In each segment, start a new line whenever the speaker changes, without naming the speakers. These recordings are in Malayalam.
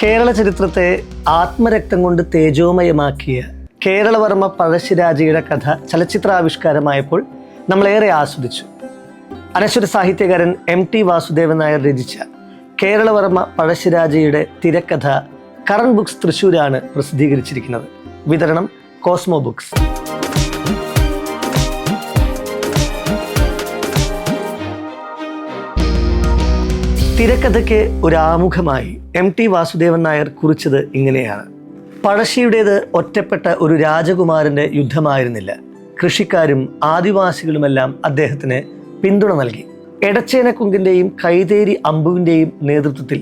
കേരള ചരിത്രത്തെ ആത്മരക്തം കൊണ്ട് തേജോമയമാക്കിയ കേരളവർമ്മ പഴശ്ശിരാജയുടെ കഥ ചലച്ചിത്രാവിഷ്കാരമായപ്പോൾ നമ്മളേറെ ആസ്വദിച്ചു. അനശ്വര സാഹിത്യകാരൻ MT വാസുദേവൻ നായർ രചിച്ച കേരളവർമ്മ പഴശ്ശിരാജയുടെ തിരക്കഥ കറൻ ബുക്സ് തൃശ്ശൂരാണ് പ്രസിദ്ധീകരിച്ചിരിക്കുന്നത്. വിതരണം കോസ്മോ ബുക്സ്. തിരക്കഥയ്ക്ക് ഒരാമുഖമായി MT വാസുദേവൻ നായർ കുറിച്ചത് ഇങ്ങനെയാണ്: പഴശ്ശിയുടേത് ഒറ്റപ്പെട്ട ഒരു രാജകുമാരൻ്റെ യുദ്ധമായിരുന്നില്ല. കൃഷിക്കാരും ആദിവാസികളുമെല്ലാം അദ്ദേഹത്തിന് പിന്തുണ നൽകി. എടച്ചേനക്കുങ്കിൻ്റെയും കൈതേരി അമ്പുവിൻ്റെയും നേതൃത്വത്തിൽ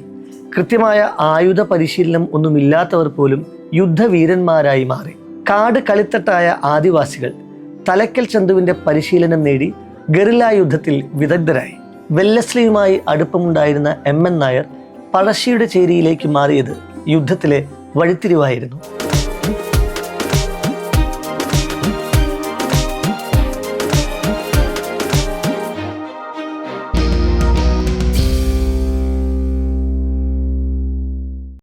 കൃത്യമായ ആയുധ പരിശീലനം ഒന്നുമില്ലാത്തവർ പോലും യുദ്ധവീരന്മാരായി മാറി. കാട് കളിത്തട്ടായ ആദിവാസികൾ തലക്കൽ ചന്തുവിൻ്റെ പരിശീലനം നേടി ഗറില്ല യുദ്ധത്തിൽ വിദഗ്ധരായി. വെല്ലസ്ലിയുമായി അടുപ്പമുണ്ടായിരുന്ന MN നായർ പഴശ്ശിയുടെ ചേരിയിലേക്ക് മാറിയത് യുദ്ധത്തിലെ വഴിത്തിരിവായിരുന്നു.